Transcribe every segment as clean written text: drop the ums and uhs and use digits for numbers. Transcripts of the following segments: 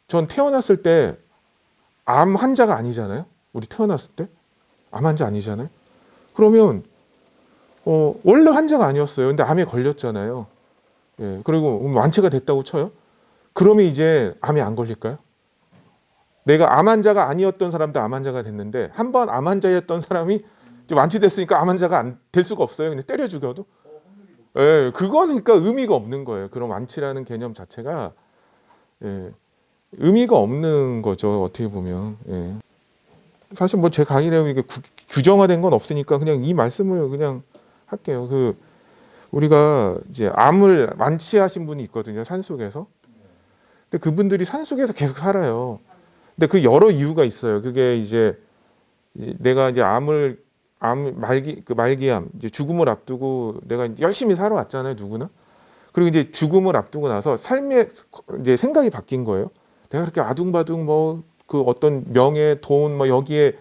전 태어났을 때 암 환자가 아니잖아요. 우리 태어났을 때 암 환자 아니잖아요. 그러면 원래 환자가 아니었어요. 근데 암에 걸렸잖아요. 예, 그리고 완치가 됐다고 쳐요. 그러면 이제 암에 안 걸릴까요? 내가 암 환자가 아니었던 사람도 암 환자가 됐는데 한 번 암 환자였던 사람이 이제 완치됐으니까 암 환자가 안 될 수가 없어요. 그냥 때려 죽여도. 예, 그거는 그러니까 의미가 없는 거예요. 그런 완치라는 개념 자체가 예, 의미가 없는 거죠. 어떻게 보면. 예. 사실 뭐 제 강의 내용이 이게 규정화된 건 없으니까 그냥 이 말씀을 그냥 할게요. 우리가 이제 암을 완치하신 분이 있거든요. 산속에서. 근데 그분들이 산속에서 계속 살아요. 근데 그 여러 이유가 있어요. 그게 이제 내가 이제 말기암, 이제 죽음을 앞두고 내가 이제 열심히 살아왔잖아요. 누구나. 그리고 이제 죽음을 앞두고 나서 삶의 이제 생각이 바뀐 거예요. 내가 그렇게 아둥바둥 뭐 그 어떤 명예, 돈 뭐 여기에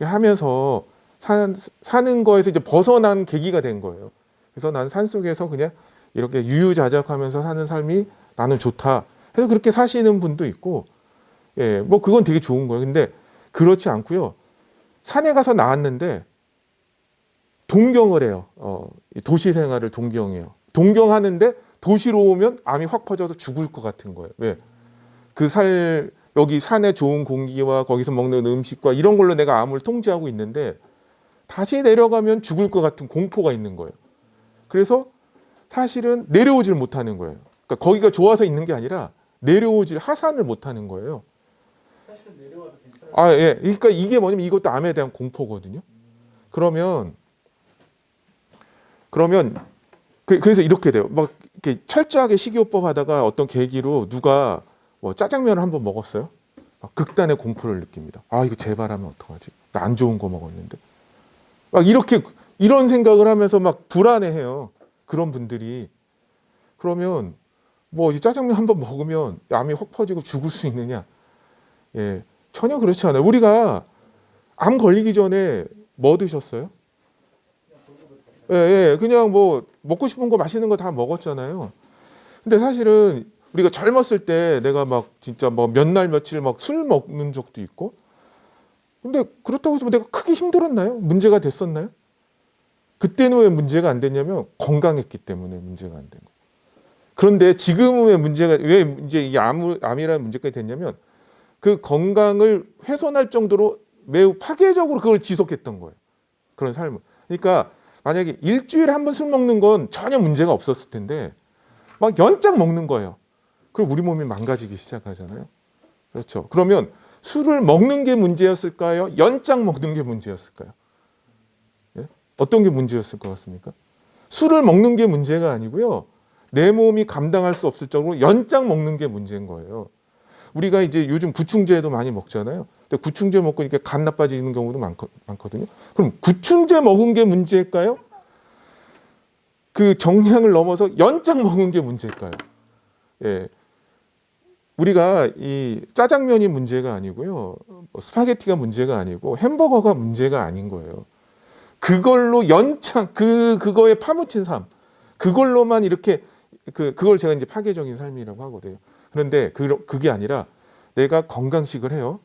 하면서 사는 거에서 이제 벗어난 계기가 된 거예요. 그래서 난 산속에서 그냥 이렇게 유유자적하면서 사는 삶이 나는 좋다. 해서 그렇게 사시는 분도 있고, 예, 뭐 그건 되게 좋은 거예요. 근데 그렇지 않고요. 산에 가서 나왔는데 동경을 해요. 도시 생활을 동경해요. 동경하는데 도시로 오면 암이 확 퍼져서 죽을 것 같은 거예요. 왜? 여기 산에 좋은 공기와 거기서 먹는 음식과 이런 걸로 내가 암을 통제하고 있는데 다시 내려가면 죽을 것 같은 공포가 있는 거예요. 그래서 사실은 내려오질 못하는 거예요. 그러니까 거기가 좋아서 있는 게 아니라 하산을 못하는 거예요. 사실 내려와도 괜찮아요. 아, 예. 그러니까 이게 뭐냐면 이것도 암에 대한 공포거든요. 그러면 그래서 이렇게 돼요. 막 이렇게 철저하게 식이요법 하다가 어떤 계기로 누가 뭐 짜장면을 한번 먹었어요. 막 극단의 공포를 느낍니다. 아, 이거 재발하면 어떡하지? 나 안 좋은 거 먹었는데. 막 이런 생각을 하면서 막 불안해해요. 그런 분들이. 그러면 뭐 이 짜장면 한번 먹으면 암이 확 퍼지고 죽을 수 있느냐? 예, 전혀 그렇지 않아요. 우리가 암 걸리기 전에 뭐 드셨어요? 예, 예, 그냥 뭐 먹고 싶은 거 맛있는 거 다 먹었잖아요. 근데 사실은 우리가 젊었을 때 내가 막 진짜 뭐 몇 날 며칠 막 술 먹는 적도 있고. 근데 그렇다고 해서 내가 크게 힘들었나요? 문제가 됐었나요? 그때는 왜 문제가 안 됐냐면 건강했기 때문에 문제가 안 된 거예요. 그런데 지금은 왜 이제 이 암이라는 문제까지 됐냐면 그 건강을 훼손할 정도로 매우 파괴적으로 그걸 지속했던 거예요. 그런 삶을. 그러니까 만약에 일주일에 한 번 술 먹는 건 전혀 문제가 없었을 텐데 막 연짝 먹는 거예요. 그럼 우리 몸이 망가지기 시작하잖아요. 그렇죠. 그러면 술을 먹는 게 문제였을까요? 연짝 먹는 게 문제였을까요? 예? 어떤 게 문제였을 것 같습니까? 술을 먹는 게 문제가 아니고요. 내 몸이 감당할 수 없을 정도로 연짝 먹는 게 문제인 거예요. 우리가 이제 요즘 구충제도 많이 먹잖아요. 근데 구충제 먹고 이렇게 간 나빠지는 경우도 많거든요. 그럼 구충제 먹은 게 문제일까요? 그 정량을 넘어서 연짝 먹은 게 문제일까요? 예. 우리가 이 짜장면이 문제가 아니고요. 스파게티가 문제가 아니고 햄버거가 문제가 아닌 거예요. 그걸로 연착 그거에 파묻힌 삶. 그걸로만 이렇게 그걸 제가 이제 파괴적인 삶이라고 하거든요. 그런데 그게 아니라 내가 건강식을 해요.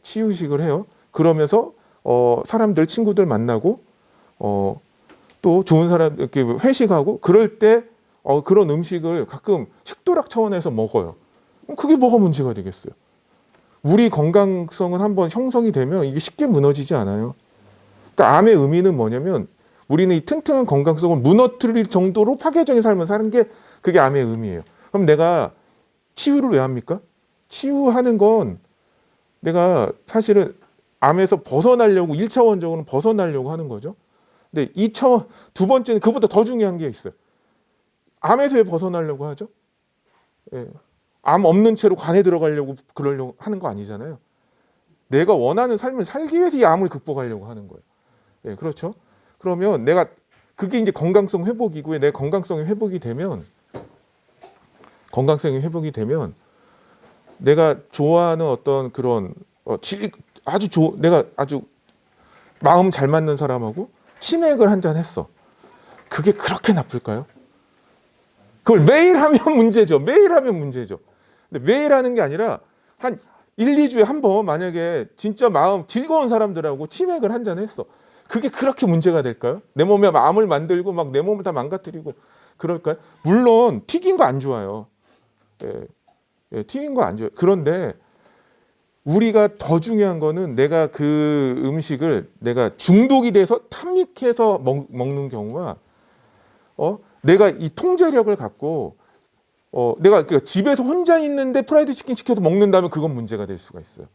치유식을 해요. 그러면서 사람들 친구들 만나고 또 좋은 사람 이렇게 회식하고 그럴 때 그런 음식을 가끔 식도락 차원에서 먹어요. 그게 뭐가 문제가 되겠어요? 우리 건강성은 한번 형성이 되면 이게 쉽게 무너지지 않아요. 그러니까 암의 의미는 뭐냐면 우리는 이 튼튼한 건강성을 무너뜨릴 정도로 파괴적인 삶을 사는 게 그게 암의 의미예요. 그럼 내가 치유를 왜 합니까? 치유하는 건 내가 사실은 암에서 벗어나려고 1차원적으로는 벗어나려고 하는 거죠. 근데 2차원, 두 번째는 그보다 더 중요한 게 있어요. 암에서 왜 벗어나려고 하죠? 예. 암 없는 채로 관에 그러려고 하는 거 아니잖아요. 내가 원하는 삶을 살기 위해서 이 암을 극복하려고 하는 거예요. 예, 그렇죠? 그러면 그게 이제 건강성 회복이고요. 내 건강성이 회복이 되면 내가 좋아하는 어떤 그런 내가 아주 마음 잘 맞는 사람하고 치맥을 한잔 했어. 그게 그렇게 나쁠까요? 그걸 매일 하면 문제죠. 매일 하면 문제죠. 근데 매일 하는 게 아니라 한 1, 2주에 한 번 만약에 진짜 마음 즐거운 사람들하고 치맥을 한 잔 했어. 그게 그렇게 문제가 될까요? 내 몸에 암을 만들고 막 내 몸을 다 망가뜨리고 그럴까요? 물론 튀긴 거 안 좋아요. 예, 예, 튀긴 거 안 좋아요. 그런데 우리가 더 중요한 거는 내가 그 음식을 내가 중독이 돼서 탐닉해서 먹는 경우와 내가 이 통제력을 갖고 내가 그러니까 집에서 혼자 있는데 프라이드 치킨 시켜서 먹는다면 그건 문제가 될 수가 있어요.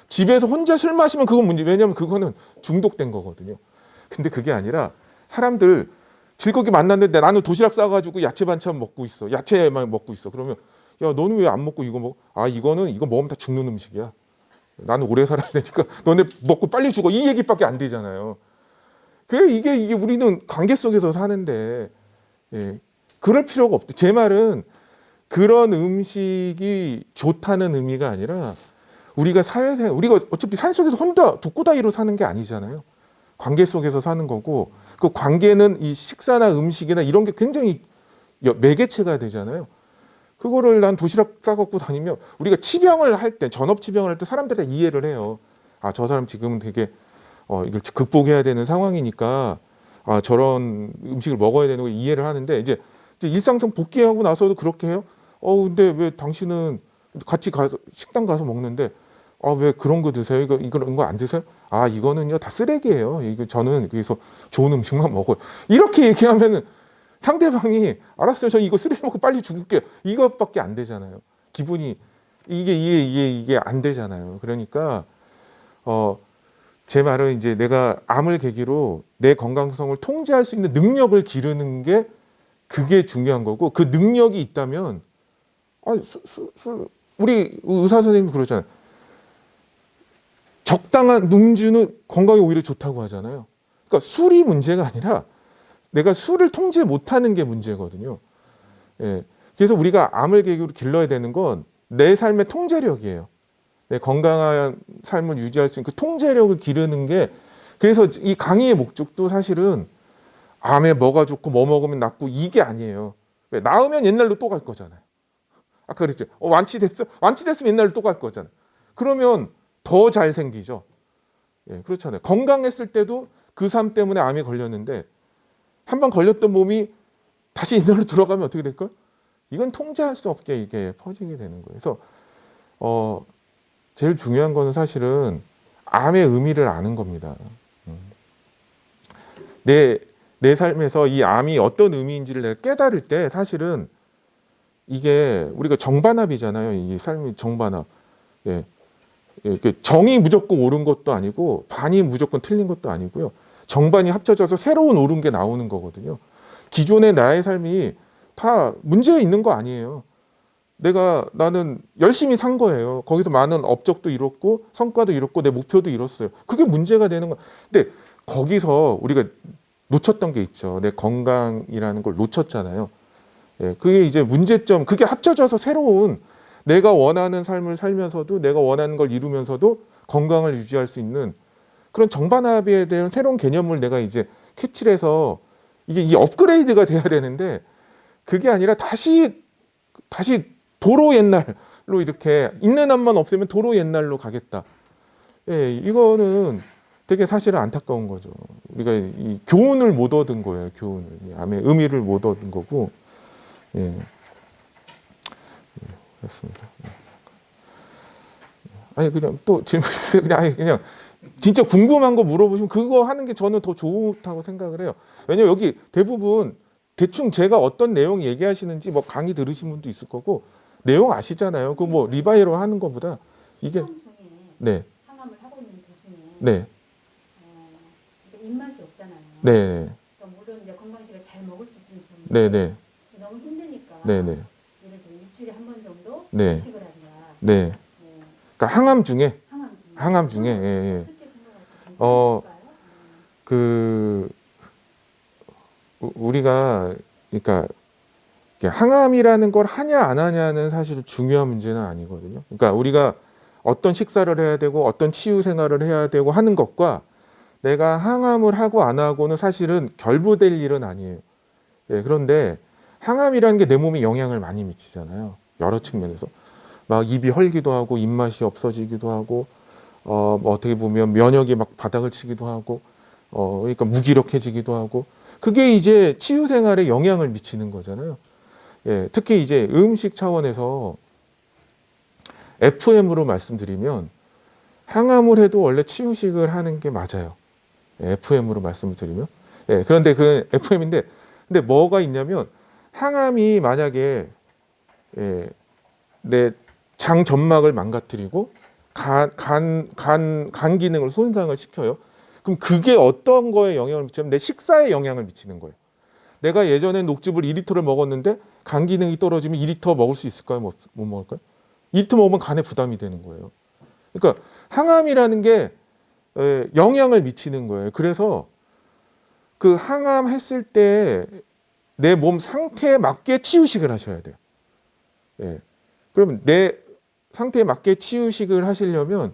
집에서 혼자 술 마시면 그건 문제. 왜냐하면 그거는 중독된 거거든요. 근데 그게 아니라 사람들 즐겁게 만났는데 나는 도시락 싸가지고 야채 반찬 먹고 있어. 야채만 먹고 있어. 그러면 야 너는 왜 안 먹고 이거 먹어? 아 이거 먹으면 다 죽는 음식이야. 나는 오래 살아야 되니까 너네 먹고 빨리 죽어. 이 얘기밖에 안 되잖아요. 이게 우리는 관계 속에서 사는데 예, 그럴 필요가 없대. 제 말은 그런 음식이 좋다는 의미가 아니라 우리가 사회생활, 우리가 어차피 산속에서 혼자 독고다이로 사는 게 아니잖아요. 관계 속에서 사는 거고 그 관계는 이 식사나 음식이나 이런 게 굉장히 매개체가 되잖아요. 그거를 난 도시락 싸갖고 다니면 우리가 치병을 할 때, 전업 치병을 할 때 사람들이 다 이해를 해요. 아, 저 사람 지금 되게 이걸 극복해야 되는 상황이니까 저런 음식을 먹어야 되는 걸 이해를 하는데 이제 일상성 복귀하고 나서도 그렇게 해요. 근데 왜 당신은 같이 가서 식당 가서 먹는데 왜 그런 거 드세요? 이런 거 안 드세요? 이거는요 다 쓰레기예요. 이거 저는 그래서 좋은 음식만 먹어요. 이렇게 얘기하면은 상대방이 알았어요. 저 이거 쓰레기 먹고 빨리 죽을게요. 이것밖에 안 되잖아요. 기분이 이게 안 되잖아요. 그러니까 제 말은 이제 내가 암을 계기로 내 건강성을 통제할 수 있는 능력을 기르는 게 그게 중요한 거고 그 능력이 있다면 우리 의사 선생님이 그러잖아요. 적당한 음주는 건강에 오히려 좋다고 하잖아요. 그러니까 술이 문제가 아니라 내가 술을 통제 못하는 게 문제거든요. 예. 그래서 우리가 암을 계기로 길러야 되는 건 내 삶의 통제력이에요. 내 건강한 삶을 유지할 수 있는 그 통제력을 기르는 게 그래서 이 강의의 목적도 사실은 암에 뭐가 좋고 뭐 먹으면 낫고 이게 아니에요. 나으면 옛날로 또 갈 거잖아요. 아까 그랬죠. 완치됐어? 완치됐으면 옛날로 또 갈 거잖아요. 그러면 더 잘 생기죠. 예, 그렇잖아요. 건강했을 때도 그 삶 때문에 암이 걸렸는데 한 번 걸렸던 몸이 다시 옛날로 돌아가면 어떻게 될까요? 이건 통제할 수 없게 이게 퍼지게 되는 거예요. 그래서 제일 중요한 거는 사실은 암의 의미를 아는 겁니다. 내 삶에서 이 암이 어떤 의미인지를 내가 깨달을 때 사실은 이게 우리가 정반합이잖아요. 이 삶이 정반합. 예. 정이 무조건 옳은 것도 아니고 반이 무조건 틀린 것도 아니고요. 정반이 합쳐져서 새로운 옳은 게 나오는 거거든요. 기존의 나의 삶이 다 문제 있는 거 아니에요. 나는 열심히 산 거예요. 거기서 많은 업적도 이뤘고 성과도 이뤘고 내 목표도 이뤘어요. 그게 문제가 되는 거. 근데 거기서 우리가 놓쳤던 게 있죠. 내 건강이라는 걸 놓쳤잖아요. 예, 그게 이제 문제점. 그게 합쳐져서 새로운 내가 원하는 삶을 살면서도 내가 원하는 걸 이루면서도 건강을 유지할 수 있는 그런 정반합에 대한 새로운 개념을 내가 이제 캐치를 해서 이게 이 업그레이드가 돼야 되는데 그게 아니라 다시 도로 옛날로 이렇게 있는 한만 없애면 도로 옛날로 가겠다. 예, 이거는 되게 사실은 안타까운 거죠. 우리가 이 교훈을 못 얻은 거예요. 교훈을. 암의 의미를 못 얻은 거고. 예. 그렇습니다. 아니 그냥 또 질문 있으세요? 그냥 진짜 궁금한 거 물어보시면 그거 하는 게 저는 더 좋다고 생각을 해요. 왜냐면 여기 대부분 대충 제가 어떤 내용 얘기하시는지 뭐 강의 들으신 분도 있을 거고 내용 아시잖아요. 그 뭐 리바이로 하는 것보다 이게 중에 네, 상암을 하고 있는 도중에 네, 입맛이 없잖아요. 네, 그러니까 물론 이제 건강식을 잘 먹을 수 있으면 좋은데 네, 네, 너무 힘드니까 네, 네, 예를 들어 일주일에 한 번 정도 네. 외식을 하냐. 네. 그러니까 항암 중에 항암 중에 예, 예. 어떻게 생각하세요? 괜찮을까요? 우리가 그러니까 항암이라는 걸 하냐 안 하냐는 사실 중요한 문제는 아니거든요. 그러니까 우리가 어떤 식사를 해야 되고 어떤 치유 생활을 해야 되고 하는 것과 내가 항암을 하고 안 하고는 사실은 결부될 일은 아니에요. 예, 그런데 항암이라는 게 내 몸에 영향을 많이 미치잖아요. 여러 측면에서. 막 입이 헐기도 하고 입맛이 없어지기도 하고 뭐 어떻게 보면 면역이 막 바닥을 치기도 하고 그러니까 무기력해지기도 하고 그게 이제 치유 생활에 영향을 미치는 거잖아요. 예, 특히 이제 음식 차원에서 FM으로 말씀드리면 항암을 해도 원래 치유식을 하는 게 맞아요. 예, FM으로 말씀을 드리면. 예, 그런데 그 FM인데 근데 뭐가 있냐면 항암이 만약에 예, 내 장 점막을 망가뜨리고 간 기능을 손상을 시켜요. 그럼 그게 어떤 거에 영향을 미치냐면 내 식사에 영향을 미치는 거예요. 내가 예전에 녹즙을 2리터를 먹었는데 간 기능이 떨어지면 2리터 먹을 수 있을까요? 못 먹을까요? 2리터 먹으면 간에 부담이 되는 거예요. 그러니까 항암이라는 게 영향을 미치는 거예요. 그래서 그 항암했을 때 내 몸 상태에 맞게 치유식을 하셔야 돼요. 예. 그러면 내 상태에 맞게 치유식을 하시려면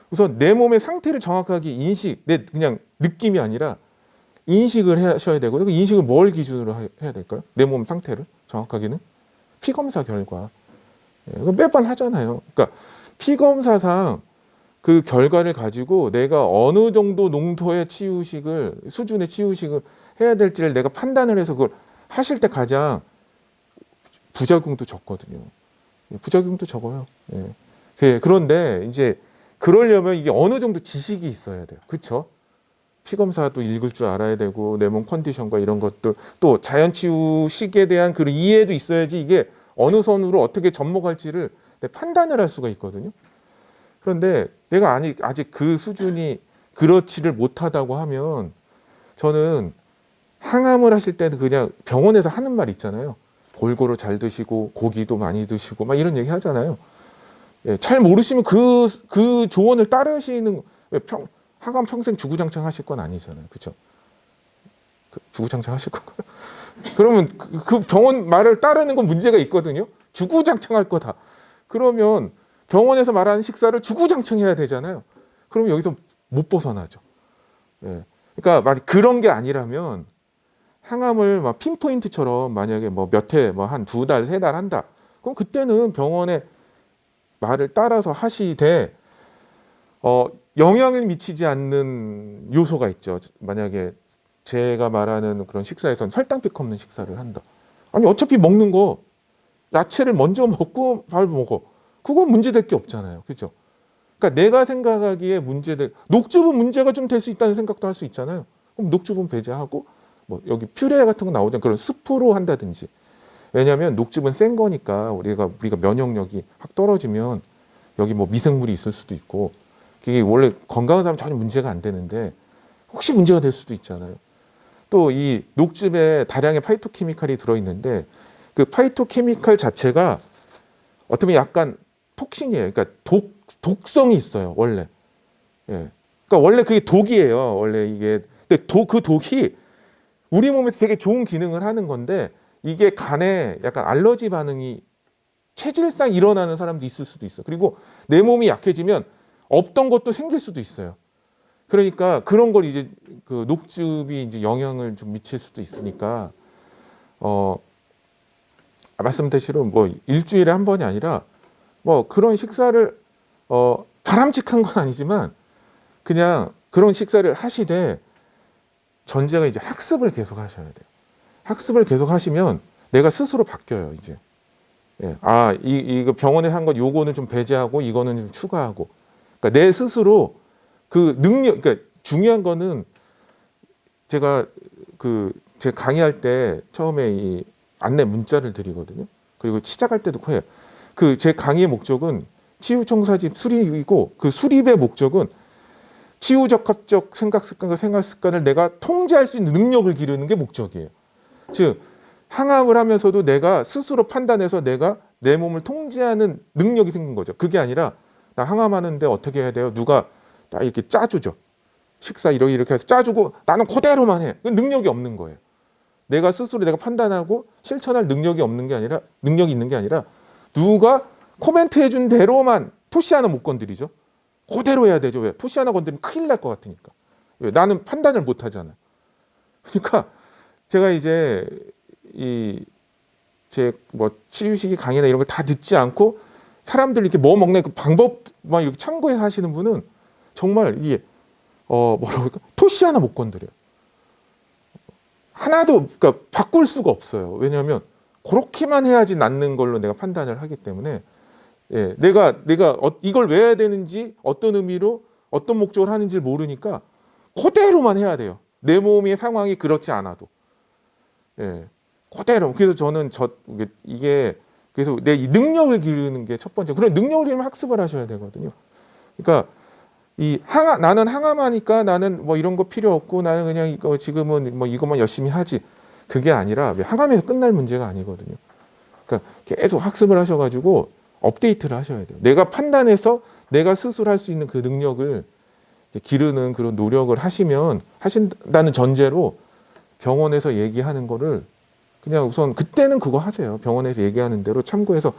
우선 내 몸의 상태를 정확하게 내 그냥 느낌이 아니라 인식을 하셔야 되고 그 인식을 뭘 기준으로 해야 될까요? 내 몸 상태를 정확하게는 피 검사 결과. 예, 매번 하잖아요. 그러니까 피 검사상 그 결과를 가지고 내가 어느 정도 농도의 수준의 치유식을 해야 될지를 내가 판단을 해서 그걸 하실 때 가장 부작용도 적거든요. 부작용도 적어요. 예. 그런데 이제 그러려면 이게 어느 정도 지식이 있어야 돼요. 그렇죠? 피 검사도 읽을 줄 알아야 되고 내 몸 컨디션과 이런 것들 또 자연 치유식에 대한 그런 이해도 있어야지 이게 어느 선으로 어떻게 접목할지를 판단을 할 수가 있거든요. 그런데 내가 아직 그 수준이 그렇지를 못하다고 하면 저는 항암을 하실 때는 그냥 병원에서 하는 말 있잖아요. 골고루 잘 드시고 고기도 많이 드시고 막 이런 얘기 하잖아요. 예, 잘 모르시면 그 조언을 따르시는 항암 평생 주구장창 하실 건 아니잖아요. 그렇죠? 주구장창 하실 건가요? 그러면 그 병원 말을 따르는 건 문제가 있거든요. 주구장창 할 거다. 그러면 병원에서 말하는 식사를 주구장창 해야 되잖아요. 그러면 여기서 못 벗어나죠. 예. 그러니까 만약 그런 게 아니라면 항암을 막 핀포인트처럼 만약에 뭐 몇 해, 뭐 한 2달, 3달 한다. 그럼 그때는 병원의 말을 따라서 하시되 영향을 미치지 않는 요소가 있죠. 만약에 제가 말하는 그런 식사에서는 혈당 피크 없는 식사를 한다. 아니 어차피 먹는 거 야채를 먼저 먹고 밥 먹어. 그건 문제될 게 없잖아요. 그렇죠? 그러니까 내가 생각하기에 녹즙은 문제가 좀 될 수 있다는 생각도 할 수 있잖아요. 그럼 녹즙은 배제하고 뭐 여기 퓨레 같은 거 나오잖아요. 그런 스프로 한다든지. 왜냐하면 녹즙은 센 거니까 우리가 면역력이 확 떨어지면 여기 뭐 미생물이 있을 수도 있고 이게 원래 건강한 사람 전혀 문제가 안 되는데 혹시 문제가 될 수도 있잖아요. 또 이 녹즙에 다량의 파이토케미칼이 들어있는데 그 파이토케미칼 자체가 어떻게 보면 약간 톡신이에요. 그러니까 독성이 있어요. 원래. 예. 그러니까 원래 그게 독이에요. 원래 이게. 근데 그 독이 우리 몸에서 되게 좋은 기능을 하는 건데 이게 간에 약간 알러지 반응이 체질상 일어나는 사람도 있을 수도 있어. 그리고 내 몸이 약해지면 없던 것도 생길 수도 있어요. 그러니까 그런 걸 이제 그 녹즙이 이제 영향을 좀 미칠 수도 있으니까 말씀대로 뭐 일주일에 한 번이 아니라 뭐 그런 식사를 바람직한 건 아니지만 그냥 그런 식사를 하시되 전제가 이제 학습을 계속 하셔야 돼요. 학습을 계속 하시면 내가 스스로 바뀌어요, 이제. 예. 이거 병원에 한 것 요거는 좀 배제하고 이거는 좀 추가하고. 그러니까 내 스스로 그 능력, 그러니까 중요한 거는 제가 강의할 때 처음에 이 안내 문자를 드리거든요. 그리고 시작할 때도 해요. 제 강의의 목적은 치유청사진 수립이고 그 수립의 목적은 치유적합적 생각 습관과 생활 습관을 내가 통제할 수 있는 능력을 기르는 게 목적이에요. 즉 항암을 하면서도 내가 스스로 판단해서 내가 내 몸을 통제하는 능력이 생긴 거죠. 그게 아니라 나 항암하는데 어떻게 해야 돼요? 누가 딱 이렇게 짜주죠. 식사 이렇게 해서 짜주고 나는 그대로만 해. 그 능력이 없는 거예요. 내가 스스로 내가 판단하고 실천할 능력이 있는 게 아니라 누가 코멘트 해준 대로만 토시 하나 못 건드리죠. 그대로 해야 되죠. 왜? 토시 하나 건드리면 큰일 날 것 같으니까. 왜? 나는 판단을 못 하잖아요. 그러니까 제가 이제 제 뭐 치유식이 강의나 이런 걸 다 듣지 않고 사람들 이렇게 뭐 먹는 그 방법만 이렇게 참고해 하시는 분은 정말 이게 뭐라고 할까? 토시 하나 못 건드려요. 하나도 그러니까 바꿀 수가 없어요. 왜냐하면 그렇게만 해야지 낫는 걸로 내가 판단을 하기 때문에 예, 내가 이걸 왜 해야 되는지 어떤 의미로 어떤 목적을 하는지를 모르니까 그대로만 해야 돼요. 내 몸의 상황이 그렇지 않아도. 예, 그대로. 그래서 저는 이게 그래서 내 이 능력을 기르는 게 첫 번째. 그런 능력을 기르면 학습을 하셔야 되거든요. 그러니까 나는 항암하니까 나는 뭐 이런 거 필요 없고 나는 그냥 이거 지금은 뭐 이것만 열심히 하지. 그게 아니라 항암에서 끝날 문제가 아니거든요. 그러니까 계속 학습을 하셔가지고 업데이트를 하셔야 돼요. 내가 판단해서 내가 스스로 할 수 있는 그 능력을 이제 기르는 그런 노력을 하신다는 전제로 병원에서 얘기하는 거를 그냥 우선 그때는 그거 하세요. 병원에서 얘기하는 대로 참고해서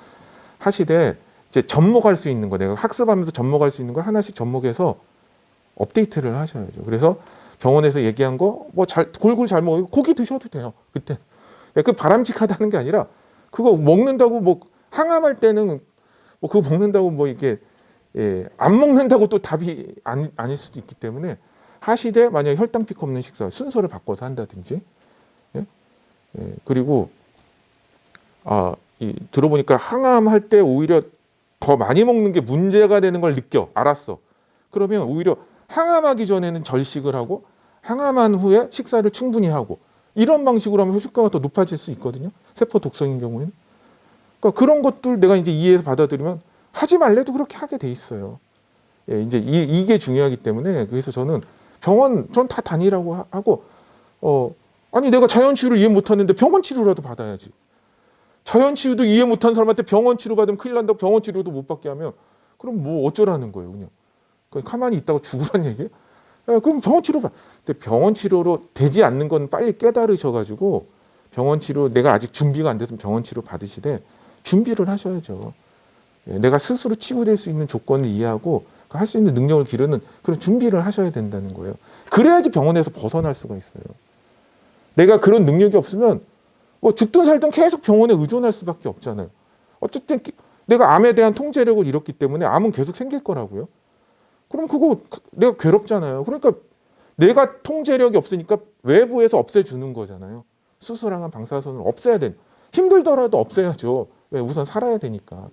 하시되 이제 접목할 수 있는 거 내가 학습하면서 접목할 수 있는 걸 하나씩 접목해서 업데이트를 하셔야죠. 그래서 병원에서 얘기한 거 뭐 골고루 잘 먹고 고기 드셔도 돼요. 그때 그 바람직하다는 게 아니라 그거 먹는다고 뭐 항암할 때는 뭐 그거 먹는다고 뭐 이게 안 먹는다고 또 답이 아닐 수도 있기 때문에 하시되 만약에 혈당 피크 없는 식사 순서를 바꿔서 한다든지 그리고 들어보니까 항암할 때 오히려 더 많이 먹는 게 문제가 되는 걸 알았어. 그러면 오히려 항암하기 전에는 절식을 하고 항암한 후에 식사를 충분히 하고 이런 방식으로 하면 효과가 더 높아질 수 있거든요. 세포 독성인 경우에는. 그러니까 그런 것들 내가 이제 이해해서 받아들이면 하지 말래도 그렇게 하게 돼 있어요. 예, 이제 이게 중요하기 때문에 그래서 저는 병원 전 다 다니라고 하고 아니 내가 자연치유를 이해 못하는데 병원 치료라도 받아야지. 자연치유도 이해 못한 사람한테 병원 치료 받으면 큰일 난다고 병원 치료도 못 받게 하면 그럼 뭐 어쩌라는 거예요. 그냥 가만히 있다가 죽으란 얘기예요. 그럼 병원 치료 근데 병원 치료로 되지 않는 건 빨리 깨달으셔가지고 병원 치료 내가 아직 준비가 안 돼서 병원 치료 받으시되 준비를 하셔야죠. 내가 스스로 치유될 수 있는 조건을 이해하고 할 수 있는 능력을 기르는 그런 준비를 하셔야 된다는 거예요. 그래야지 병원에서 벗어날 수가 있어요. 내가 그런 능력이 없으면 뭐 죽든 살든 계속 병원에 의존할 수밖에 없잖아요. 어쨌든 내가 암에 대한 통제력을 잃었기 때문에 암은 계속 생길 거라고요. 그럼 그거 내가 괴롭잖아요. 그러니까 내가 통제력이 없으니까 외부에서 없애주는 거잖아요. 수술항암 방사선을 없애야 돼. 힘들더라도 없애야죠. 왜? 우선 살아야 되니까.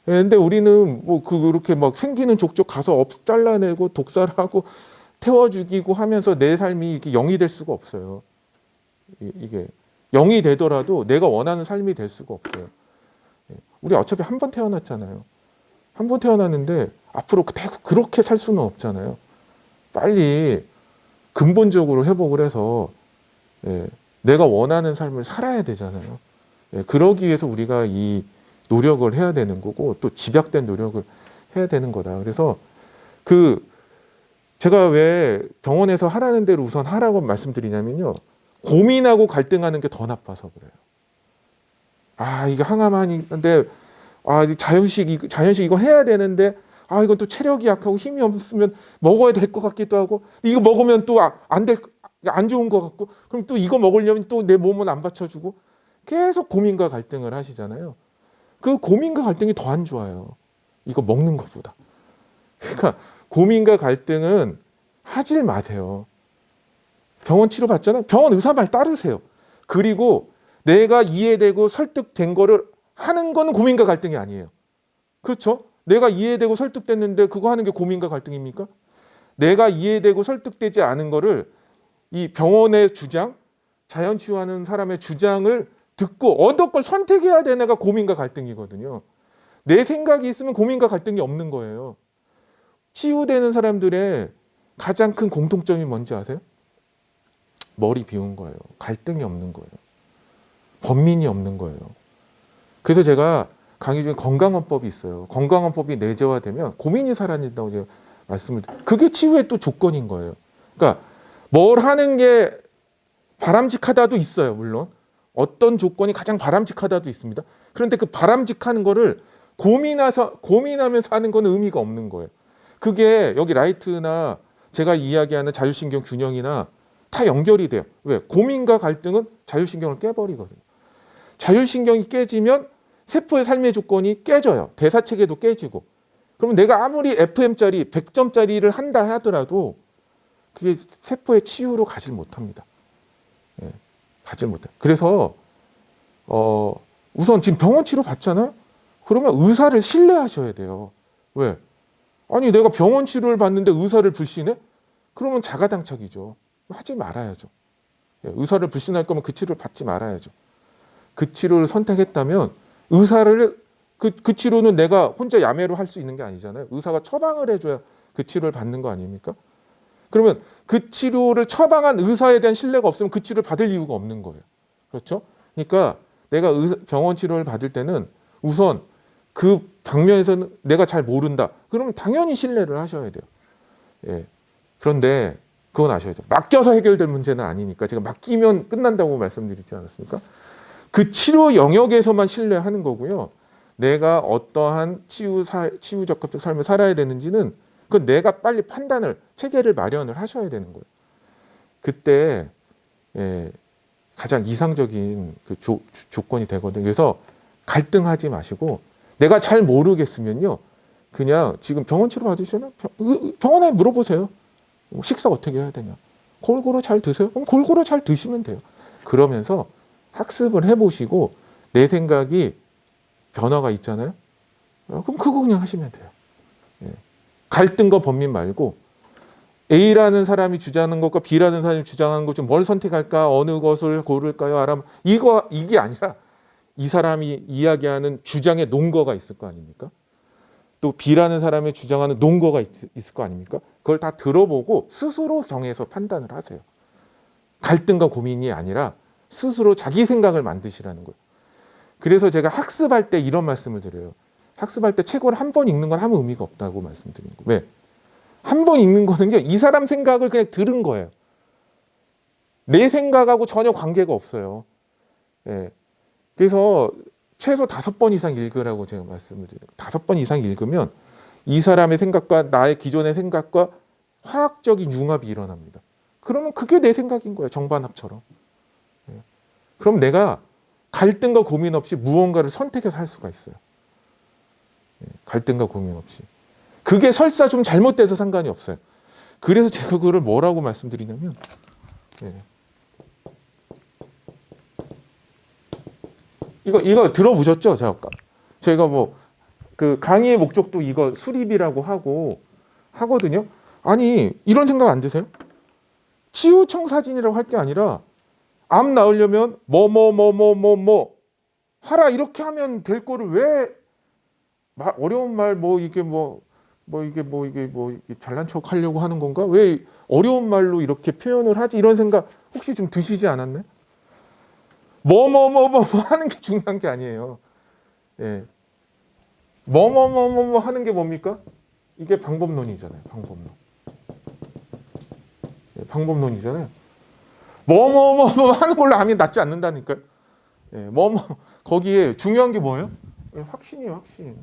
근데 우리는 뭐 그렇게 막 생기는 족족 가서 잘라내고 독살하고 태워 죽이고 하면서 내 삶이 이게 0이 될 수가 없어요. 이게 0이 되더라도 내가 원하는 삶이 될 수가 없어요. 우리 어차피 한 번 태어났잖아요. 한 번 태어났는데 앞으로 그렇게 살 수는 없잖아요. 빨리 근본적으로 회복을 해서 내가 원하는 삶을 살아야 되잖아요. 그러기 위해서 우리가 이 노력을 해야 되는 거고 또 집약된 노력을 해야 되는 거다. 그래서 제가 왜 병원에서 하라는 대로 우선 하라고 말씀드리냐면요. 고민하고 갈등하는 게 더 나빠서 그래요. 이게 항암하는데 자연식 이거 해야 되는데 이건 또 체력이 약하고 힘이 없으면 먹어야 될 것 같기도 하고 이거 먹으면 또 안 좋은 것 같고 그럼 또 이거 먹으려면 또 내 몸은 안 받쳐주고 계속 고민과 갈등을 하시잖아요. 그 고민과 갈등이 더 안 좋아요. 이거 먹는 것보다. 그러니까 고민과 갈등은 하질 마세요. 병원 치료 받잖아요. 병원 의사 말 따르세요. 그리고 내가 이해되고 설득된 거를 하는 거는 고민과 갈등이 아니에요. 그렇죠? 내가 이해되고 설득됐는데 그거 하는 게 고민과 갈등입니까? 내가 이해되고 설득되지 않은 거를 이 병원의 주장, 자연치유하는 사람의 주장을 듣고 어떤 걸 선택해야 되나가 고민과 갈등이거든요. 내 생각이 있으면 고민과 갈등이 없는 거예요. 치유되는 사람들의 가장 큰 공통점이 뭔지 아세요? 머리 비운 거예요. 갈등이 없는 거예요. 번민이 없는 거예요. 그래서 제가 강의 중에 건강원법이 있어요. 건강원법이 내재화되면 고민이 사라진다고 제가 말씀을 드려요. 그게 치유의 또 조건인 거예요. 그러니까 뭘 하는 게 바람직하다도 있어요. 물론. 어떤 조건이 가장 바람직하다도 있습니다. 그런데 그 바람직한 거를 고민하면서 하는 건 의미가 없는 거예요. 그게 여기 라이트나 제가 이야기하는 자율신경 균형이나 다 연결이 돼요. 왜? 고민과 갈등은 자율신경을 깨버리거든요. 자율신경이 깨지면 세포의 삶의 조건이 깨져요. 대사 체계도 깨지고. 그러면 내가 아무리 FM짜리 100점짜리를 한다 하더라도 그게 세포의 치유로 가질 못합니다. 예, 가질 못해요. 그래서 우선 지금 병원 치료 받잖아요. 그러면 의사를 신뢰하셔야 돼요. 왜? 아니 내가 병원 치료를 받는데 의사를 불신해? 그러면 자가당착이죠. 하지 말아야죠. 예, 의사를 불신할 거면 그 치료를 받지 말아야죠. 그 치료를 선택했다면 의사를 그 치료는 내가 혼자 야매로 할 수 있는 게 아니잖아요. 의사가 처방을 해줘야 그 치료를 받는 거 아닙니까? 그러면 그 치료를 처방한 의사에 대한 신뢰가 없으면 그 치료를 받을 이유가 없는 거예요. 그렇죠? 그러니까 내가 병원 치료를 받을 때는 우선 그 방면에서는 내가 잘 모른다. 그러면 당연히 신뢰를 하셔야 돼요. 예. 그런데 그건 아셔야 돼요. 맡겨서 해결될 문제는 아니니까. 제가 맡기면 끝난다고 말씀드리지 않았습니까? 그 치료 영역에서만 신뢰하는 거고요. 내가 어떠한 치유 적합적 삶을 살아야 되는지는 그건 내가 빨리 판단을, 체계를 마련을 하셔야 되는 거예요. 그때 가장 이상적인 그 조건이 되거든요. 그래서 갈등하지 마시고 내가 잘 모르겠으면요. 그냥 지금 병원 치료 받으시면 병원에 물어보세요. 식사 어떻게 해야 되냐. 골고루 잘 드세요. 그럼 골고루 잘 드시면 돼요. 그러면서 학습을 해보시고 내 생각이 변화가 있잖아요. 그럼 그거 그냥 하시면 돼요. 예. 갈등과 범민 말고 A라는 사람이 주장하는 것과 B라는 사람이 주장하는 것 중 뭘 선택할까? 어느 것을 고를까요? 이게 아니라 이 사람이 이야기하는 주장의 논거가 있을 거 아닙니까? 또 B라는 사람이 주장하는 논거가 있을 거 아닙니까? 그걸 다 들어보고 스스로 정해서 판단을 하세요. 갈등과 고민이 아니라 스스로 자기 생각을 만드시라는 거예요. 그래서 제가 학습할 때 이런 말씀을 드려요. 학습할 때 책을 한 번 읽는 건 아무 의미가 없다고 말씀드리는 거예요. 왜? 한 번 읽는 거는요, 이 사람 생각을 그냥 들은 거예요. 내 생각하고 전혀 관계가 없어요. 예. 그래서 최소 5번 이상 읽으라고 제가 말씀을 드려요. 5번 이상 읽으면 이 사람의 생각과 나의 기존의 생각과 화학적인 융합이 일어납니다. 그러면 그게 내 생각인 거예요. 정반합처럼. 예. 그럼 내가 갈등과 고민 없이 무언가를 선택해서 할 수가 있어요. 예. 갈등과 고민 없이. 그게 설사 좀 잘못돼서 상관이 없어요. 그래서 제가 그거를 뭐라고 말씀드리냐면 이거 들어보셨죠? 저희가 뭐 그 강의의 목적도 이거 수립이라고 하거든요. 아니 이런 생각 안 드세요? 치유청 사진이라고 할 게 아니라 암 나으려면 뭐 하라 이렇게 하면 될 거를 왜 어려운 말 이게 잘난 척 하려고 하는 건가? 왜 어려운 말로 이렇게 표현을 하지? 이런 생각 혹시 좀 드시지 않았나요? 뭐 하는 게 중요한 게 아니에요. 예. 뭐 하는 게 뭡니까? 이게 방법론이잖아요. 방법론. 예, 방법론이잖아요. 뭐 하는 걸로 하면 낫지 않는다니까요. 예, 거기에 중요한 게 뭐예요? 예, 확신이에요, 확신.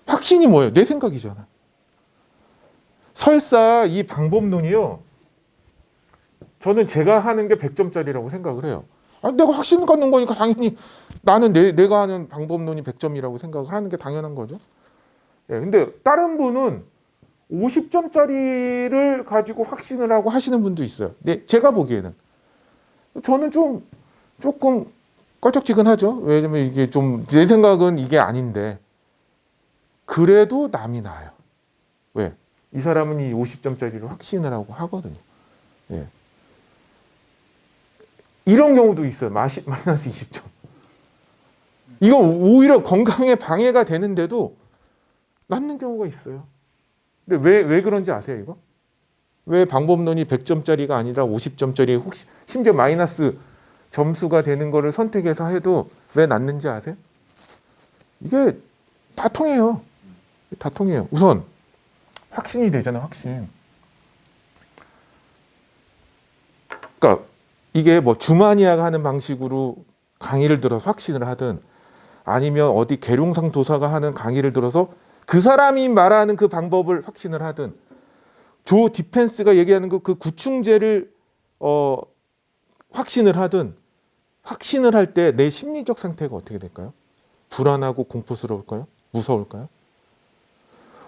확신이 뭐예요? 내 생각이잖아. 설사 이 방법론이요. 저는 제가 하는 게 100점짜리라고 생각을 해요. 아니, 내가 확신 갖는 거니까 당연히 나는 내가 하는 방법론이 100점이라고 생각을 하는 게 당연한 거죠. 예, 근데 다른 분은 50점짜리를 가지고 확신을 하고 하시는 분도 있어요. 네, 제가 보기에는. 저는 조금 껄쩍지근하죠. 왜냐면 이게 좀 내 생각은 이게 아닌데 그래도 남이 나아요. 왜? 이 사람은 이 50점짜리를 확신을 하고 하거든요. 예. 이런 경우도 있어요. 마이너스 20점. 이거 오히려 건강에 방해가 되는데도 낫는 경우가 있어요. 근데 왜 그런지 아세요, 이거? 왜 방법론이 100점짜리가 아니라 50점짜리 혹시 심지어 마이너스 점수가 되는 거를 선택해서 해도 왜 낫는지 아세요? 이게 다 통해요. 다 통해요. 우선 확신이 되잖아요, 확신. 그러니까 이게 뭐 주마니아가 하는 방식으로 강의를 들어서 확신을 하든 아니면 어디 계룡상 도사가 하는 강의를 들어서 그 사람이 말하는 그 방법을 확신을 하든 조 디펜스가 얘기하는 그 구충제를 확신을 하든 확신을 할 때 내 심리적 상태가 어떻게 될까요? 불안하고 공포스러울까요? 무서울까요?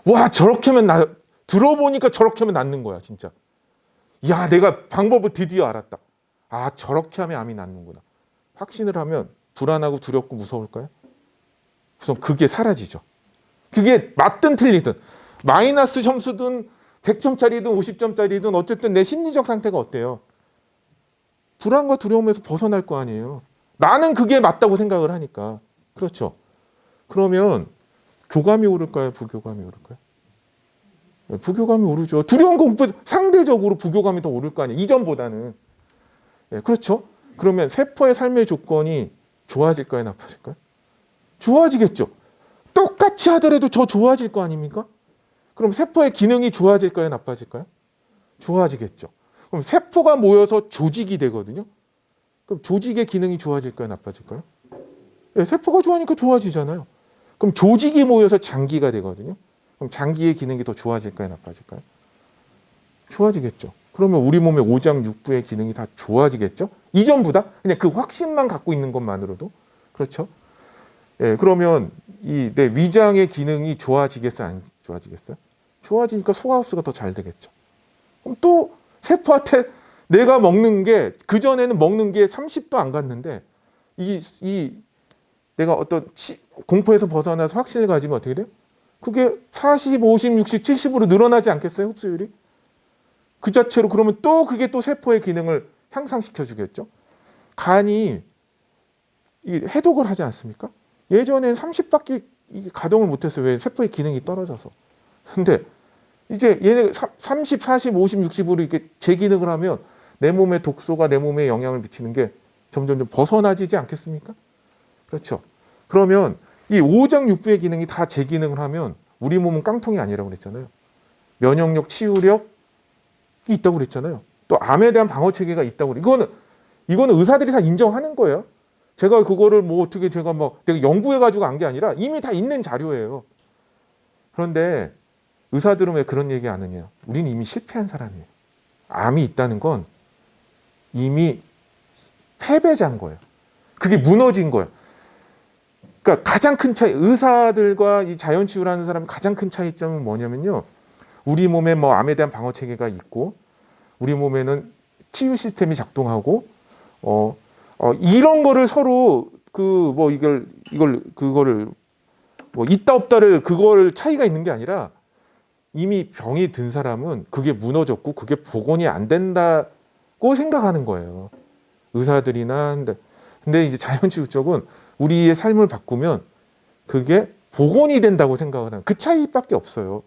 와, 저렇게 하면 들어보니까 저렇게 하면 낫는 거야, 진짜. 야, 내가 방법을 드디어 알았다. 아, 저렇게 하면 암이 낫는구나. 확신을 하면 불안하고 두렵고 무서울까요? 우선 그게 사라지죠. 그게 맞든 틀리든 마이너스 점수든 100점짜리든 50점짜리든 어쨌든 내 심리적 상태가 어때요? 불안과 두려움에서 벗어날 거 아니에요. 나는 그게 맞다고 생각을 하니까. 그렇죠. 그러면 교감이 오를까요? 부교감이 오를까요? 네, 부교감이 오르죠. 두려운 공포 상대적으로 부교감이 더 오를 거 아니에요. 이전보다는. 네, 그렇죠. 그러면 세포의 삶의 조건이 좋아질까요? 나빠질까요? 좋아지겠죠. 똑같이 하더라도 더 좋아질 거 아닙니까? 그럼 세포의 기능이 좋아질까요? 나빠질까요? 좋아지겠죠. 그럼 세포가 모여서 조직이 되거든요. 그럼 조직의 기능이 좋아질까요? 나빠질까요? 네, 세포가 좋아하니까 좋아지잖아요. 그럼 조직이 모여서 장기가 되거든요. 그럼 장기의 기능이 더 좋아질까요? 나빠질까요? 좋아지겠죠. 그러면 우리 몸의 오장 육부의 기능이 다 좋아지겠죠. 이전보다 그냥 그 확신만 갖고 있는 것만으로도. 그렇죠. 예, 그러면 이 내 위장의 기능이 좋아지겠어요? 안 좋아지겠어요? 좋아지니까 소화흡수가 더 잘 되겠죠. 그럼 또 세포한테 내가 먹는 게 그전에는 먹는 게 30도 안 갔는데 내가 어떤 공포에서 벗어나서 확신을 가지면 어떻게 돼요? 그게 40, 50, 60, 70으로 늘어나지 않겠어요? 흡수율이? 그 자체로 그러면 또 그게 또 세포의 기능을 향상시켜 주겠죠. 간이 해독을 하지 않습니까? 예전엔 30밖에 가동을 못했어요. 왜? 세포의 기능이 떨어져서. 근데 이제 얘네 30, 40, 50, 60으로 이렇게 재기능을 하면 내 몸의 독소가 내 몸에 영향을 미치는 게 점점 좀 벗어나지지 않겠습니까? 그렇죠. 그러면 이 오장 육부의 기능이 다 재기능을 하면 우리 몸은 깡통이 아니라고 그랬잖아요. 면역력, 치유력이 있다고 그랬잖아요. 또 암에 대한 방어 체계가 있다고 그래요. 이거는 의사들이 다 인정하는 거예요. 제가 그거를 뭐 어떻게 제가 내가 연구해가지고 한 게 아니라 이미 다 있는 자료예요. 그런데 의사들은 왜 그런 얘기 안 하냐? 우리는 이미 실패한 사람이에요. 암이 있다는 건 이미 패배자인 거예요. 그게 무너진 거예요. 그러니까 가장 큰 차이, 의사들과 이 자연치유라는 사람의 가장 큰 차이점은 뭐냐면요. 우리 몸에 암에 대한 방어 체계가 있고, 우리 몸에는 치유 시스템이 작동하고, 이런 거를 서로 그거를 있다 없다를 그걸 차이가 있는 게 아니라 이미 병이 든 사람은 그게 무너졌고 그게 복원이 안 된다고 생각하는 거예요. 의사들이나 근데 이제 자연치유 쪽은 우리의 삶을 바꾸면 그게 복원이 된다고 생각을 하는 그 차이밖에 없어요.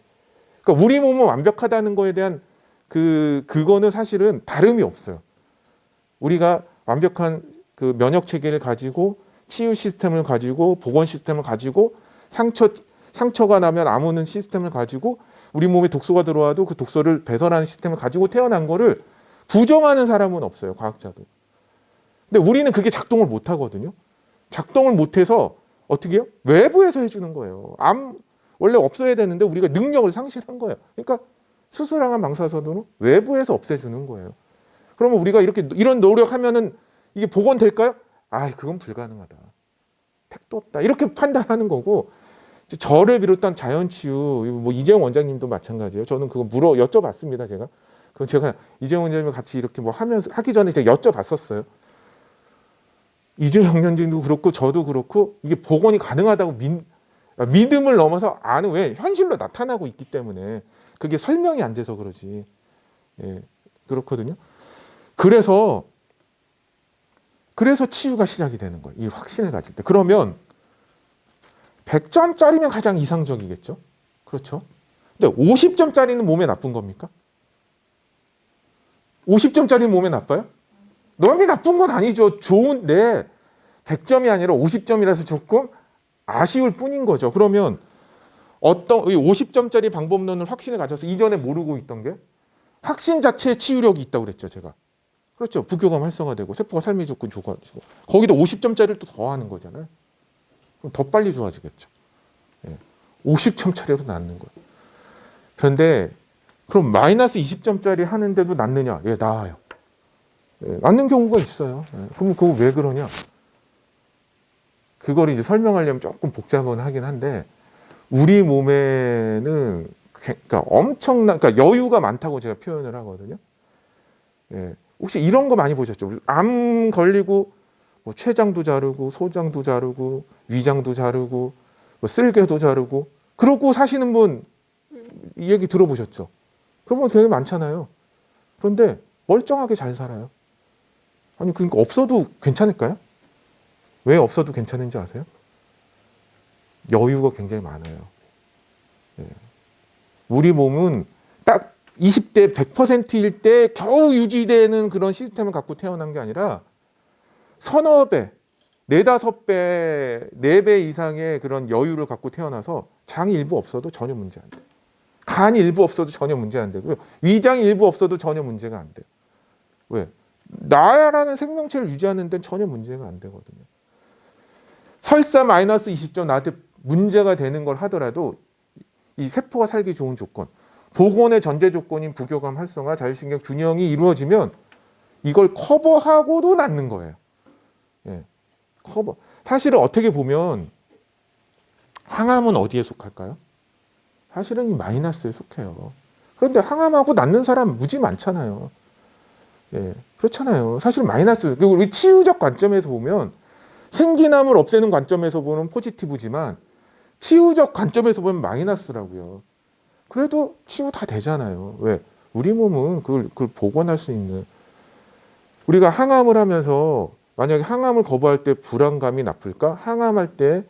그러니까 우리 몸은 완벽하다는 거에 대한 그거는 사실은 다름이 없어요. 우리가 완벽한 그 면역 체계를 가지고 치유 시스템을 가지고 복원 시스템을 가지고 상처가 나면 아무는 시스템을 가지고 우리 몸에 독소가 들어와도 그 독소를 배설하는 시스템을 가지고 태어난 거를 부정하는 사람은 없어요. 과학자도. 근데 우리는 그게 작동을 못 하거든요. 작동을 못 해서 어떻게 해요? 외부에서 해주는 거예요. 암 원래 없어야 되는데 우리가 능력을 상실한 거예요. 그러니까 수술항암 방사선으로 외부에서 없애주는 거예요. 그러면 우리가 이런 노력하면은 이게 복원될까요? 그건 불가능하다. 택도 없다. 이렇게 판단하는 거고, 저를 비롯한 자연치유, 이재용 원장님도 마찬가지예요. 저는 그거 여쭤봤습니다. 제가 이재용 원장님과 같이 이렇게 하기 전에 제가 여쭤봤었어요. 이재용 원장님도 그렇고 저도 그렇고 이게 복원이 가능하다고 믿음을 넘어서 아는, 왜? 현실로 나타나고 있기 때문에 그게 설명이 안 돼서 그러지. 예, 그렇거든요. 그래서 치유가 시작이 되는 거예요. 이 확신을 가질 때. 그러면 100점짜리면 가장 이상적이겠죠. 그렇죠. 근데 50점짜리는 몸에 나쁜 겁니까? 50점짜리는 몸에 나빠요? 너무 나쁜 건 아니죠. 좋은데 100점이 아니라 50점이라서 조금 아쉬울 뿐인 거죠. 그러면 어떤 50점짜리 방법론을 확신을 가져서 이전에 모르고 있던 게 확신 자체에 치유력이 있다고 그랬죠. 제가. 그렇죠. 부교감 활성화되고 세포가 삶의 조건 좋아지고 거기다 50점짜리를 또 더하는 거잖아요. 그럼 더 빨리 좋아지겠죠. 50점짜리로 낫는 거예요. 그런데 그럼 마이너스 20점짜리 하는데도 낫느냐? 예, 나아요. 낳는 경우가 있어요. 그럼 그거 왜 그러냐? 그걸 이제 설명하려면 조금 복잡은 하긴 한데 우리 몸에는 그러니까 엄청난 그러니까 여유가 많다고 제가 표현을 하거든요. 혹시 이런 거 많이 보셨죠? 암 걸리고 뭐 췌장도 자르고 소장도 자르고 위장도 자르고 뭐 쓸개도 자르고 그러고 사시는 분 이 얘기 들어보셨죠? 그런 분 되게 많잖아요. 그런데 멀쩡하게 잘 살아요. 아니 그러니까 없어도 괜찮을까요? 왜 없어도 괜찮은지 아세요? 여유가 굉장히 많아요. 우리 몸은 딱 20대 100%일 때 겨우 유지되는 그런 시스템을 갖고 태어난 게 아니라 서너 배, 네다섯 배, 네 배 이상의 그런 여유를 갖고 태어나서 장이 일부 없어도 전혀 문제 안 돼요. 간이 일부 없어도 전혀 문제 안 되고요. 위장이 일부 없어도 전혀 문제가 안 돼요. 왜? 나라는 생명체를 유지하는 데는 전혀 문제가 안 되거든요. 설사 마이너스 20점 나한테 문제가 되는 걸 하더라도 이 세포가 살기 좋은 조건, 복원의 전제 조건인 부교감 활성화, 자율신경 균형이 이루어지면 이걸 커버하고도 낫는 거예요. 커버. 사실은 어떻게 보면 항암은 어디에 속할까요? 사실은 이 마이너스에 속해요. 그런데 항암하고 낫는 사람 무지 많잖아요. 그렇잖아요. 사실 마이너스. 그리고 우리 치유적 관점에서 보면 생기남을 없애는 관점에서 보는 포지티브지만 치유적 관점에서 보면 마이너스라고요. 그래도 치유 다 되잖아요. 왜? 우리 몸은 그걸 복원할 수 있는. 우리가 항암을 하면서 만약에 항암을 거부할 때 불안감이 나쁠까? 항암할 때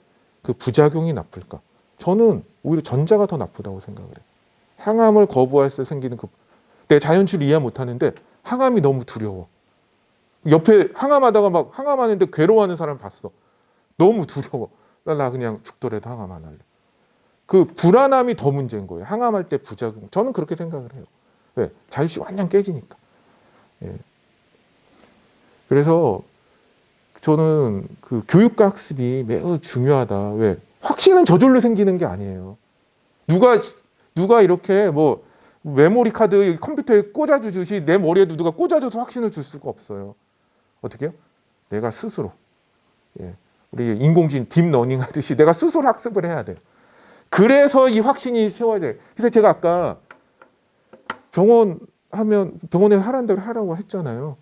그 부작용이 나쁠까? 저는 오히려 전자가 더 나쁘다고 생각을 해요. 항암을 거부할 때 생기는 내 자연치유를 이해 못하는데 항암이 너무 두려워. 옆에 항암하다가 막 항암하는데 괴로워하는 사람 봤어. 너무 두려워. 나 그냥 죽더라도 항암 안 할래. 그 불안함이 더 문제인 거예요. 항암할 때 부작용. 저는 그렇게 생각을 해요. 왜? 자율식 완전 깨지니까. 그래서 저는 그 교육과 학습이 매우 중요하다. 왜? 확신은 저절로 생기는 게 아니에요. 누가 이렇게 뭐 메모리 카드 컴퓨터에 꽂아주듯이 내 머리에도 누가 꽂아줘서 확신을 줄 수가 없어요. 어떻게 해요? 내가 스스로. 우리 인공지능 딥러닝 하듯이 내가 스스로 학습을 해야 돼요. 그래서 이 확신이 세워야 돼요. 그래서 제가 아까 병원에 하라는 대로 하라고 했잖아요.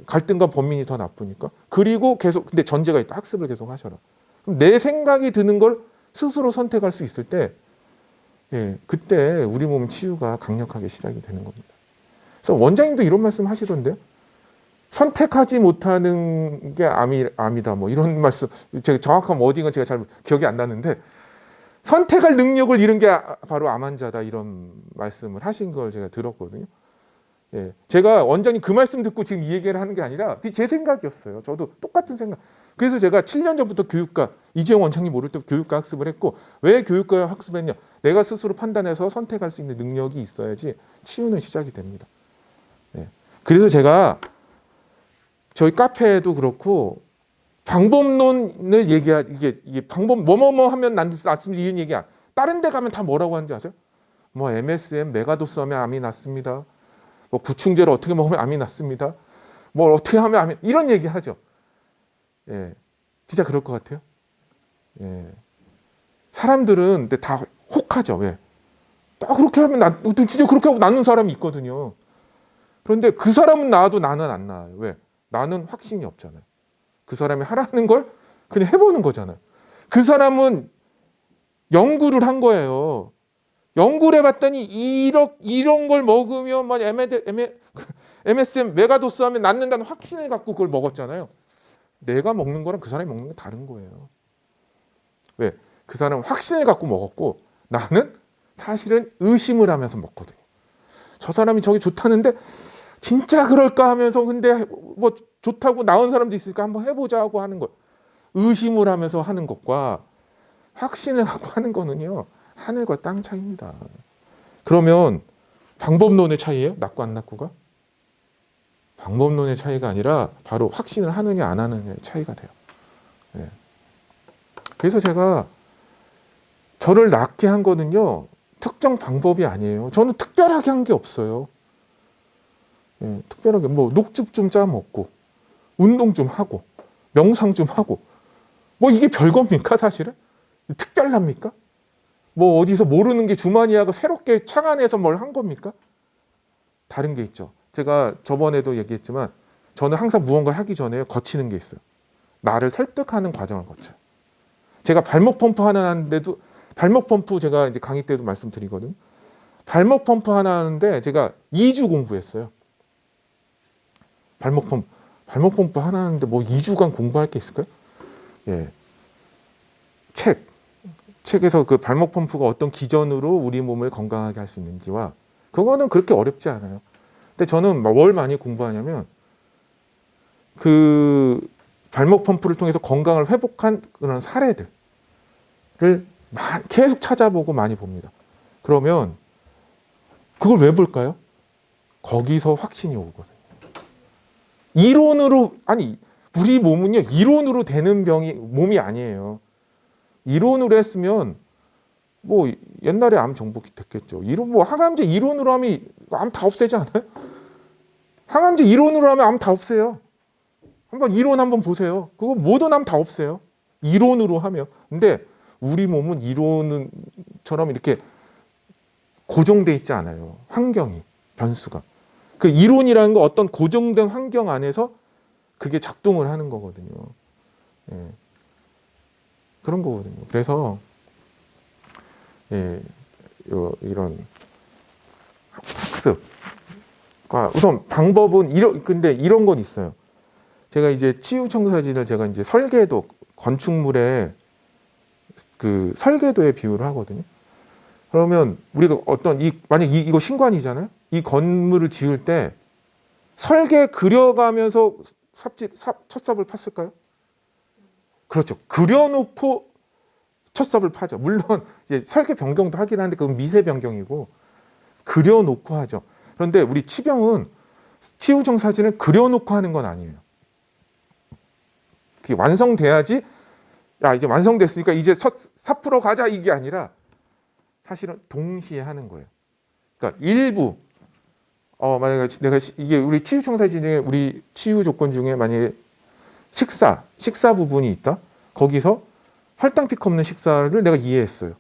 갈등과 번민이 더 나쁘니까. 그리고 계속 근데 전제가 있다. 학습을 계속 하셔라. 그럼 내 생각이 드는 걸 스스로 선택할 수 있을 때 그때 우리 몸 치유가 강력하게 시작이 되는 겁니다. 그래서 원장님도 이런 말씀 하시던데요. 선택하지 못하는 게 암이다. 뭐 이런 말씀. 제가 정확한 워딩은 제가 잘 기억이 안 나는데 선택할 능력을 잃은 게 바로 암 환자다. 이런 말씀을 하신 걸 제가 들었거든요. 제가 원장님 그 말씀 듣고 지금 이 얘기를 하는 게 아니라 그게 제 생각이었어요. 저도 똑같은 생각. 그래서 제가 7년 전부터 교육과 이재용 원장님 모를 때 교육과 학습을 했고 왜 교육과 학습했냐? 내가 스스로 판단해서 선택할 수 있는 능력이 있어야지 치유는 시작이 됩니다. 그래서 제가 저희 카페에도 그렇고 방법론을 이게 방법 뭐뭐뭐 하면 낫습니다 이런 얘기야. 다른 데 가면 다 뭐라고 하는지 아세요? 뭐 MSM 메가도스 하면 암이 낫습니다. 뭐 구충제를 어떻게 먹으면 암이 낫습니다. 뭐 어떻게 하면 암이 이런 얘기 하죠. 진짜 그럴 것 같아요. 사람들은 근데 다 혹하죠. 왜? 그렇게 하면 진짜 그렇게 하고 낫는 사람이 있거든요. 그런데 그 사람은 나아도 나는 안 나아요. 왜? 나는 확신이 없잖아요. 그 사람이 하라는 걸 그냥 해보는 거잖아요. 그 사람은 연구를 한 거예요. 연구를 해봤더니 이런 걸 먹으면 막 MSM 메가도스 하면 낫는다는 확신을 갖고 그걸 먹었잖아요. 내가 먹는 거랑 그 사람이 먹는 게 다른 거예요. 왜? 그 사람은 확신을 갖고 먹었고 나는 사실은 의심을 하면서 먹거든요. 저 사람이 저게 좋다는데 진짜 그럴까 하면서 근데 뭐 좋다고 나온 사람도 있으니까 한번 해보자 하고 하는 거. 의심을 하면서 하는 것과 확신을 갖고 하는 거는요. 하늘과 땅 차이입니다. 그러면 방법론의 차이예요? 낫고 안 낫고가? 방법론의 차이가 아니라 바로 확신을 하느냐 안 하느냐의 차이가 돼요. 그래서 제가 저를 낫게 한 거는요. 특정 방법이 아니에요. 저는 특별하게 한 게 없어요. 예, 특별하게 뭐 녹즙 좀 짜 먹고 운동 좀 하고 명상 좀 하고 뭐 이게 별겁니까 사실은? 특별합니까? 뭐 어디서 모르는 게 주머니하고 새롭게 창안해서 뭘 한 겁니까? 다른 게 있죠. 제가 저번에도 얘기했지만 저는 항상 무언가를 하기 전에 거치는 게 있어요. 나를 설득하는 과정을 거쳐요. 제가 발목 펌프 하나 하는데도 발목 펌프 제가 이제 강의 때도 말씀드리거든요. 발목 펌프 하나 하는데 제가 2주 공부했어요. 발목 펌프 하나 하는데 뭐 2주간 공부할 게 있을까요? 예. 책에서 그 발목 펌프가 어떤 기전으로 우리 몸을 건강하게 할 수 있는지와 그거는 그렇게 어렵지 않아요. 근데 저는 뭘 많이 공부하냐면 그 발목 펌프를 통해서 건강을 회복한 그런 사례들을 계속 찾아보고 많이 봅니다. 그러면 그걸 왜 볼까요? 거기서 확신이 오거든요. 이론으로 아니 우리 몸은요 이론으로 되는 몸이 아니에요. 이론으로 했으면 뭐 옛날에 암 정복이 됐겠죠. 이론 뭐 항암제 이론으로 하면 암 다 없애지 않아요? 항암제 이론으로 하면 암 다 없애요. 한번 이론 한번 보세요. 그거 모든 암 다 없애요. 이론으로 하면. 근데 우리 몸은 이론처럼 이렇게 고정돼 있지 않아요. 환경이 변수가. 그 이론이라는 거 어떤 고정된 환경 안에서 그게 작동을 하는 거거든요. 예. 그런 거거든요. 그래서 예, 이런 학습과 우선 방법은 근데 이런 건 있어요. 제가 이제 치유 청사진을 제가 이제 설계도 건축물의 그 설계도에 비유를 하거든요. 그러면 우리가 어떤 만약 이거 신관이잖아요. 이 건물을 지을 때 설계 그려가면서 첫삽을 팠을까요? 그렇죠. 그려놓고 첫삽을 파죠. 물론 이제 설계 변경도 하긴 하는데 그건 미세 변경이고 그려놓고 하죠. 그런데 우리 치병은 치유정 사진을 그려놓고 하는 건 아니에요. 그게 완성돼야지 야 이제 완성됐으니까 이제 삽 풀어 가자 이게 아니라 사실은 동시에 하는 거예요. 그러니까 일부 만약에 내가 이게 우리 치유청 사진에 우리 치유 조건 중에 만약에 식사 부분이 있다. 거기서 혈당 피크 없는 식사를 내가 이해했어요.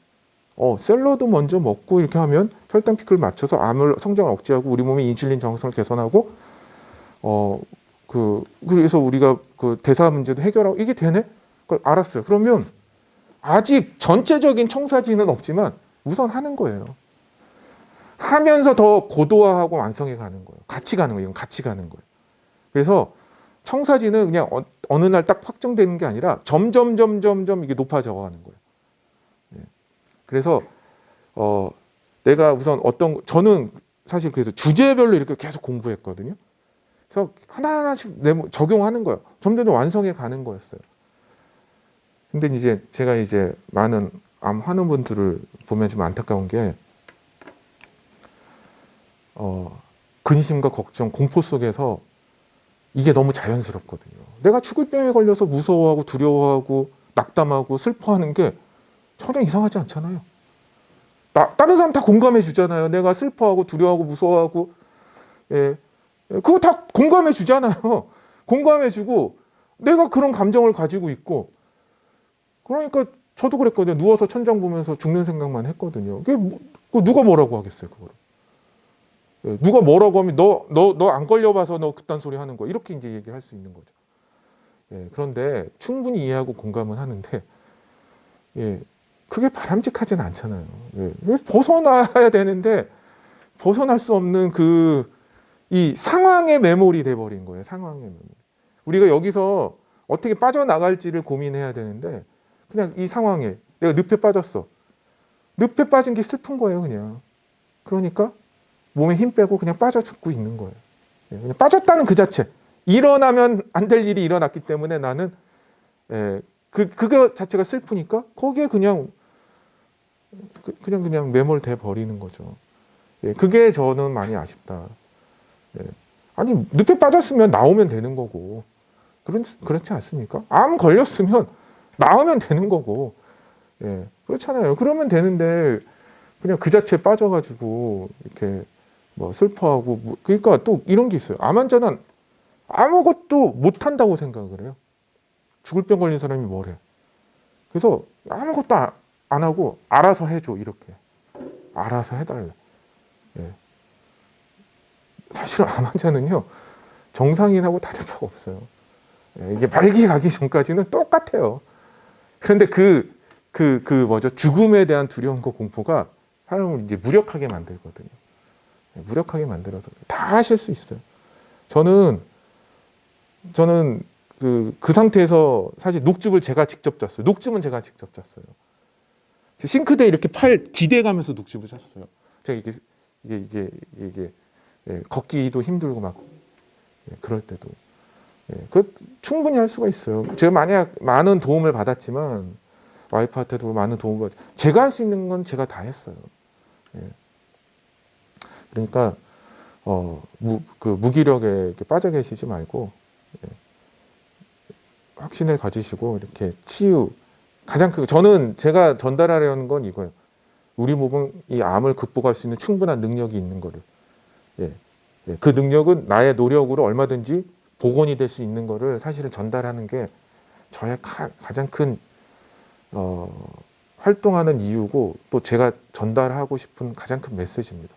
샐러드 먼저 먹고 이렇게 하면 혈당 피크를 맞춰서 암을 성장을 억제하고 우리 몸의 인슐린 정성을 개선하고 그래서 우리가 그 대사 문제도 해결하고 이게 되네? 알았어요. 그러면 아직 전체적인 청사진은 없지만 우선 하는 거예요. 하면서 더 고도화하고 완성해 가는 거예요. 같이 가는 거예요. 이건 같이 가는 거예요. 그래서 청사진은 그냥 어느 날 딱 확정되는 게 아니라 점점 이게 높아져 가는 거예요. 네. 그래서 내가 우선 저는 사실 그래서 주제별로 이렇게 계속 공부했거든요. 그래서 하나하나씩 적용하는 거예요. 점점 완성해 가는 거였어요. 근데 이제 제가 이제 많은 암 환우분들을 보면 좀 안타까운 게 근심과 걱정, 공포 속에서 이게 너무 자연스럽거든요. 내가 죽을 병에 걸려서 무서워하고 두려워하고 낙담하고 슬퍼하는 게 전혀 이상하지 않잖아요. 다른 사람 다 공감해 주잖아요. 내가 슬퍼하고 두려워하고 무서워하고 그거 다 공감해 주잖아요. 공감해 주고 내가 그런 감정을 가지고 있고 그러니까 저도 그랬거든요. 누워서 천장 보면서 죽는 생각만 했거든요. 누가 뭐라고 하겠어요, 그거를. 누가 뭐라고 하면 너 안 걸려봐서 너 그딴 소리 하는 거 이렇게 이제 얘기할 수 있는 거죠. 그런데 충분히 이해하고 공감은 하는데 그게 바람직하지는 않잖아요. 벗어나야 되는데 벗어날 수 없는 이 상황의 메모리 돼버린 거예요. 상황의 메모리. 우리가 여기서 어떻게 빠져나갈지를 고민해야 되는데 그냥 이 상황에 내가 늪에 빠졌어. 늪에 빠진 게 슬픈 거예요, 그냥. 그러니까 몸에 힘 빼고 그냥 빠져 죽고 있는 거예요. 그냥 빠졌다는 그 자체. 일어나면 안 될 일이 일어났기 때문에 나는 그거 자체가 슬프니까 거기에 그냥 매몰돼 버리는 거죠. 그게 저는 많이 아쉽다. 아니 늪에 빠졌으면 나오면 되는 거고 그렇지 않습니까? 암 걸렸으면 나오면 되는 거고 그렇잖아요. 그러면 되는데 그냥 그 자체에 빠져가지고 이렇게 뭐 슬퍼하고 그러니까 또 이런 게 있어요. 암 환자는 아무것도 못 한다고 생각을 해요. 죽을 병 걸린 사람이 뭘 해? 그래서 아무것도 안 하고 알아서 해줘 이렇게 알아서 해달래. 예. 사실 암 환자는요 정상인하고 다를 바가 없어요. 예, 이게 말기 가기 전까지는 똑같아요. 그런데 뭐죠? 죽음에 대한 두려움과 공포가 사람을 이제 무력하게 만들거든요. 예, 무력하게 만들어서 다 하실 수 있어요. 저는 그 상태에서 사실 녹즙을 제가 직접 짰어요. 녹즙은 제가 직접 짰어요. 싱크대에 이렇게 팔 기대가면서 녹즙을 짰어요. 제가 이게 예, 걷기도 힘들고 막 예, 그럴 때도 예, 그 충분히 할 수가 있어요. 제가 만약 많은 도움을 받았지만 와이프한테도 많은 도움을 받았. 제가 할 수 있는 건 제가 다 했어요. 예. 그러니까 그 무기력에 이렇게 빠져 계시지 말고 예, 확신을 가지시고 이렇게 치유 가장 저는 제가 전달하려는 건 이거예요. 우리 몸은 이 암을 극복할 수 있는 충분한 능력이 있는 거를. 예. 예. 그 능력은 나의 노력으로 얼마든지 복원이 될 수 있는 거를 사실은 전달하는 게 저의 가장 큰 활동하는 이유고 또 제가 전달하고 싶은 가장 큰 메시지입니다.